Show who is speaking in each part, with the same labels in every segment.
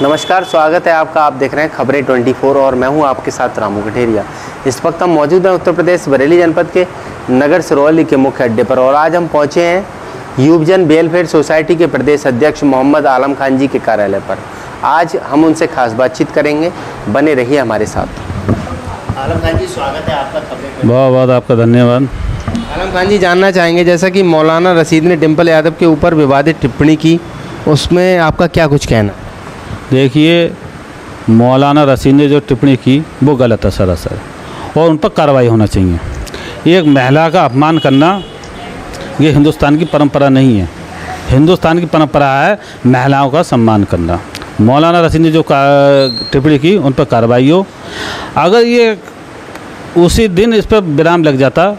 Speaker 1: नमस्कार, स्वागत है आपका। आप देख रहे हैं खबरें 24 और मैं हूं आपके साथ रामू कठेरिया। इस वक्त हम मौजूद हैं उत्तर प्रदेश बरेली जनपद के नगर सिरौली के मुख्य अड्डे पर और आज हम पहुंचे हैं युवजन वेलफेयर सोसाइटी के प्रदेश अध्यक्ष मोहम्मद आलम खान जी के कार्यालय पर। आज हम उनसे खास बातचीत करेंगे, बने रहिए हमारे साथ। आलम खान जी, स्वागत है आपका खबरें।
Speaker 2: बहुत बहुत आपका धन्यवाद।
Speaker 1: आलम खान जी, जानना चाहेंगे जैसा कि मौलाना रशीद ने डिम्पल यादव के ऊपर विवादित टिप्पणी की, उसमें आपका क्या कुछ कहना?
Speaker 2: देखिए, मौलाना रशीद ने जो टिप्पणी की वो गलत है सरासर, और उन पर कार्रवाई होना चाहिए। एक महिला का अपमान करना ये हिंदुस्तान की परंपरा नहीं है। हिंदुस्तान की परंपरा है महिलाओं का सम्मान करना। मौलाना रशीद ने जो टिप्पणी की उन पर कार्रवाई हो। अगर ये उसी दिन इस पर विराम लग जाता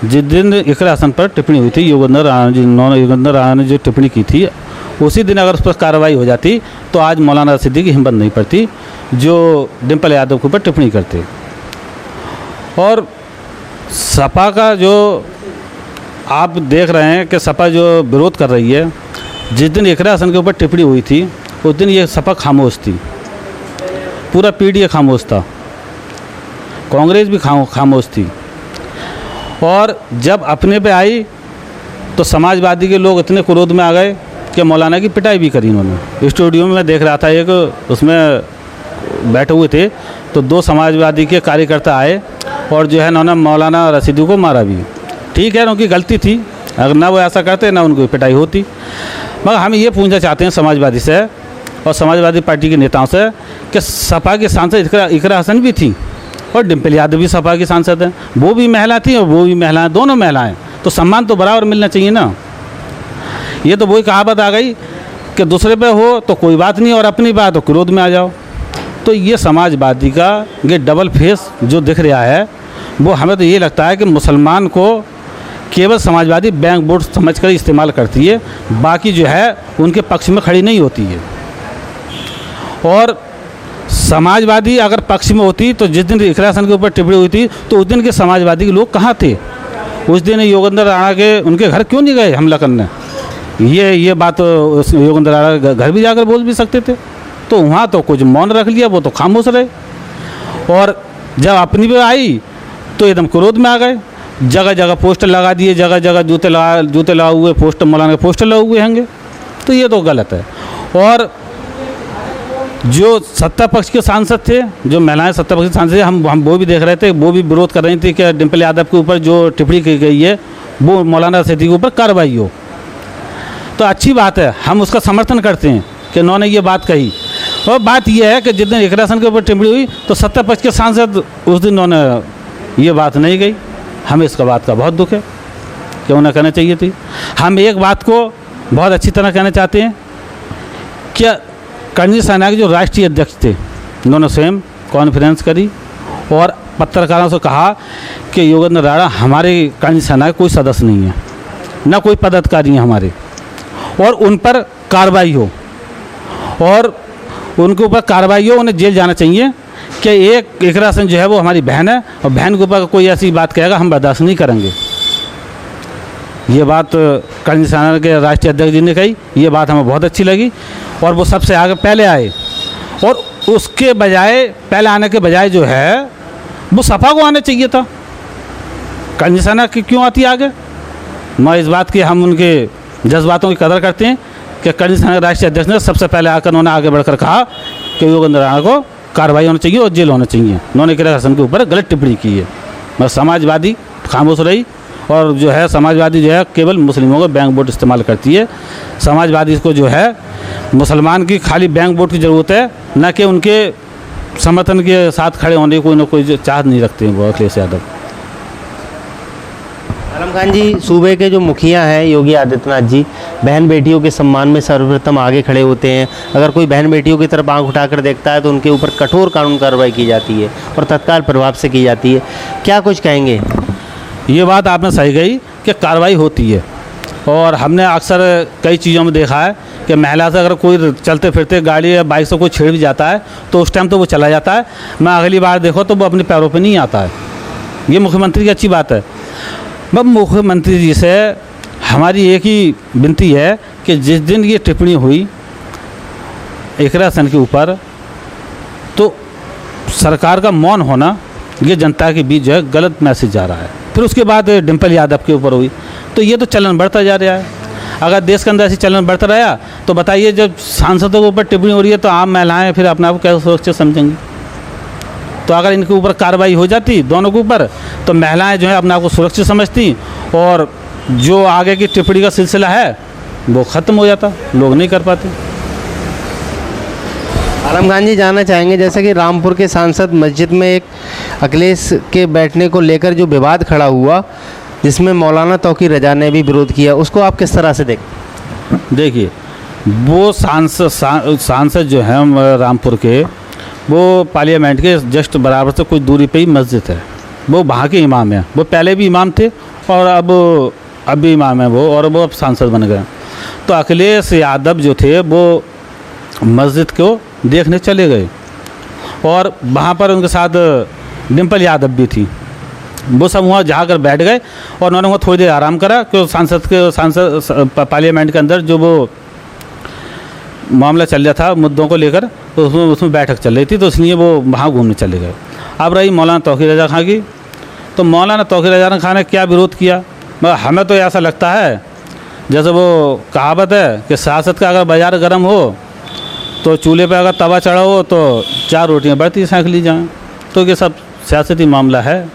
Speaker 2: जिस दिन इकरा हसन पर टिप्पणी हुई थी, योगेंद्र राणा ने जो टिप्पणी की थी, उसी दिन अगर उस पर कार्रवाई हो जाती तो आज मौलाना रशीद की हिम्मत नहीं पड़ती जो डिम्पल यादव के ऊपर टिप्पणी करते। और सपा का जो आप देख रहे हैं कि सपा जो विरोध कर रही है, जिस दिन इकरा हसन के ऊपर टिप्पणी हुई थी उस दिन ये सपा खामोश थी, पूरा पीडीए खामोश था, कांग्रेस भी खामोश थी। और जब अपने पे आई तो समाजवादी के लोग इतने क्रोध में आ गए कि मौलाना की पिटाई भी करी उन्होंने। स्टूडियो में मैं देख रहा था, एक उसमें बैठे हुए थे तो दो समाजवादी के कार्यकर्ता आए और जो है उन्होंने मौलाना रशीदी को मारा भी। ठीक है, उनकी गलती थी, अगर ना वो ऐसा करते ना उनको पिटाई होती। मगर हम ये पूछना चाहते हैं समाजवादी से और समाजवादी पार्टी के नेताओं से कि सपा के सांसद इकरा हसन भी थी और डिम्पल यादव भी सपा की सांसद हैं, वो भी महिला थी और वो भी महिलाएं, दोनों महिलाएं, तो सम्मान तो बराबर मिलना चाहिए ना। ये तो वही कहावत आ गई कि दूसरे पे हो तो कोई बात नहीं और अपनी बात तो क्रोध में आ जाओ। तो ये समाजवादी का ये डबल फेस जो दिख रहा है, वो हमें तो ये लगता है कि मुसलमान को केवल समाजवादी बैंक वोट समझकर इस्तेमाल करती है, बाकी जो है उनके पक्ष में खड़ी नहीं होती है। और समाजवादी अगर पक्ष में होती तो जिस दिन इकरा हसन के ऊपर टिप्पणी हुई थी तो उस दिन के समाजवादी के लोग कहाँ थे? उस दिन योगेंद्र राणा के उनके घर क्यों नहीं गए हमला करने? ये बात योगेंद्र राणा के घर भी जाकर बोल भी सकते थे। तो वहाँ तो कुछ मौन रख लिया, वो तो खामोश रहे। और जब अपनी भी आई तो एकदम क्रोध में आ गए, जगह जगह पोस्टर लगा दिए, जगह जगह जूते लगा हुए पोस्टर, मौलाना के पोस्टर लगे हुए होंगे। तो ये तो गलत है। और जो सत्ता पक्ष के सांसद थे, जो महिलाएं सत्ता पक्ष के सांसद थे, हम वो भी देख रहे थे, वो भी विरोध कर रही थी कि डिम्पल यादव के ऊपर जो टिप्पणी की गई है वो मौलाना रशीदी के ऊपर कार्रवाई हो। तो अच्छी बात है, हम उसका समर्थन करते हैं कि उन्होंने ये बात कही। और बात यह है कि जिस दिन इकरा हसन के ऊपर टिप्पणी हुई तो सत्ता पक्ष के सांसद उस दिन उन्होंने ये बात नहीं कही। हमें इसका बात का बहुत दुख है कि उन्हें कहना चाहिए थी। हम एक बात को बहुत अच्छी तरह कहना चाहते हैं कि कर्नल सेना के जो राष्ट्रीय अध्यक्ष थे, उन्होंने स्वयं कॉन्फ्रेंस करी और पत्रकारों से कहा कि योगेंद्र राणा हमारे कर्नल सेना के कोई सदस्य नहीं है, ना कोई पदाधिकारी हैं हमारे, और उन पर कार्रवाई हो और उनके ऊपर कार्रवाई हो, उन्हें जेल जाना चाहिए। कि एक इकरा हसन जो है वो हमारी बहन है और बहन के ऊपर कोई ऐसी बात कहेगा हम बर्दाश्त नहीं करेंगे। ये बात कर्नल सेना के राष्ट्रीय अध्यक्ष जी ने कही, ये बात हमें बहुत अच्छी लगी और वो सबसे आगे पहले आए। और उसके बजाय, पहले आने के बजाय जो है वो सपा को आना चाहिए था। कर्नल सेना की क्यों आती आगे? मैं इस बात की, हम उनके जज्बातों की कदर करते हैं कि कर्नल सेना के राष्ट्रीय अध्यक्ष ने सबसे पहले आकर उन्होंने आगे बढ़कर कहा कि योगेंद्र राणा को कार्रवाई होनी चाहिए और जेल होना चाहिए। उन्होंने इकरा हसन के ऊपर गलत टिप्पणी की है। मगर समाजवादी खामोश रही और जो है समाजवादी जो है केवल मुस्लिमों का बैंक वोट इस्तेमाल करती है। समाजवादी को जो है मुसलमान की खाली बैंक वोट की ज़रूरत है, न कि उनके समर्थन के साथ खड़े होने की कोई ना कोई चाहत नहीं रखते हैं वो अखिलेश यादव।
Speaker 1: आलम खान जी, सूबे के जो मुखिया हैं योगी आदित्यनाथ जी, बहन बेटियों के सम्मान में सर्वप्रथम आगे खड़े होते हैं। अगर कोई बहन बेटियों की तरफ आंख उठाकर देखता है तो उनके ऊपर कठोर कानून कार्रवाई की जाती है और तत्काल प्रभाव से की जाती है। क्या कुछ कहेंगे?
Speaker 2: ये बात आपने सही कही कि कार्रवाई होती है और हमने अक्सर कई चीज़ों में देखा है कि महिला से अगर कोई चलते फिरते गाड़ी या बाइक से कोई छेड़ भी जाता है तो उस टाइम तो वो चला जाता है, मैं अगली बार देखो तो वो अपने पैरों पे नहीं आता है। ये मुख्यमंत्री की अच्छी बात है। मैं मुख्यमंत्री जी से हमारी एक ही विनती है कि जिस दिन ये टिप्पणी हुई इकरा सेन के ऊपर, तो सरकार का मौन होना ये जनता के बीच जो है गलत मैसेज जा रहा है। फिर उसके बाद डिम्पल यादव के ऊपर हुई, तो ये तो चलन बढ़ता जा रहा है। अगर देश के अंदर ऐसी चलन बढ़ता रहा तो बताइए, जब सांसदों के ऊपर टिप्पणी हो रही है तो आम महिलाएं फिर अपने आप को कैसे सुरक्षित समझेंगी। तो अगर इनके ऊपर कार्रवाई हो जाती दोनों के ऊपर, तो महिलाएं जो है अपने आप को सुरक्षित समझती और जो आगे की टिप्पणी का सिलसिला है वो ख़त्म हो जाता, लोग नहीं कर पाते।
Speaker 1: आलम खान जी, जानना चाहेंगे जैसे कि रामपुर के सांसद मस्जिद में एक अखिलेश के बैठने को लेकर जो विवाद खड़ा हुआ, जिसमें मौलाना तौकीर रजा ने भी विरोध किया, उसको आप किस तरह से
Speaker 2: देखिए, वो सांसद जो हैं रामपुर के, वो पार्लियामेंट के जस्ट बराबर से कुछ दूरी पे ही मस्जिद है, वो वहाँ के इमाम हैं। वो पहले भी इमाम थे और अब भी इमाम हैं वो, और वो अब सांसद बन गए। तो अखिलेश यादव जो थे वो मस्जिद को देखने चले गए और वहाँ पर उनके साथ डिम्पल यादव भी थी। वो सब वहाँ जाकर बैठ गए और उन्होंने वहाँ थोड़ी देर आराम करा, क्योंकि सांसद पार्लियामेंट के अंदर जो वो मामला चल रहा था मुद्दों को लेकर, तो उसमें बैठक चल रही थी, तो इसलिए वो वहाँ घूमने चले गए। अब रही मौलाना तौकीर रजा खां की, तो मौलाना तौकीर रजा खां ने क्या विरोध किया, मगर हमें तो ऐसा लगता है जैसे वो कहावत है कि सियासत का अगर बाजार गर्म हो तो चूल्हे पे अगर तवा चढ़ा हो तो 4 रोटियां बढ़ती सेंक ली जाएँ। तो ये सब सियासती मामला है,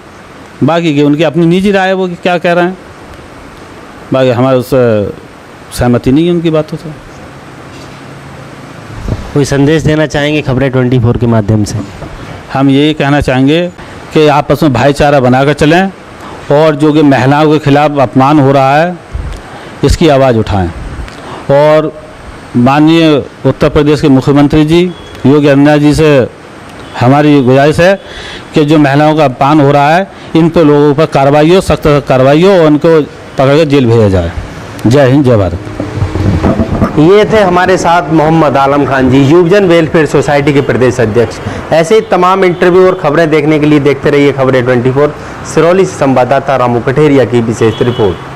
Speaker 2: बाकी की उनकी अपनी निजी राय है वो कि क्या कह रहे हैं, बाकी हमारे उससे सहमति नहीं है उनकी बातों से।
Speaker 1: कोई संदेश देना चाहेंगे खबरें 24 के माध्यम से?
Speaker 2: हम यही कहना चाहेंगे कि आपस में भाईचारा बनाकर चलें और जो कि महिलाओं के खिलाफ अपमान हो रहा है इसकी आवाज़ उठाएं। और माननीय उत्तर प्रदेश के मुख्यमंत्री जी योगी आदित्यनाथ जी से हमारी गुजारिश है कि जो महिलाओं का अपमान हो रहा है इन पर लोगों पर कार्रवाई हो, सख्त कार्रवाई हो और उनको पकड़ कर जेल भेजा जाए। जय हिंद, जय भारत।
Speaker 1: ये थे हमारे साथ मोहम्मद आलम खान जी, युवजन वेलफेयर सोसाइटी के प्रदेश अध्यक्ष। ऐसे ही तमाम इंटरव्यू और खबरें देखने के लिए देखते रहिए खबरें 24। सिरौली से संवाददाता रामू कठेरिया की विशेष रिपोर्ट।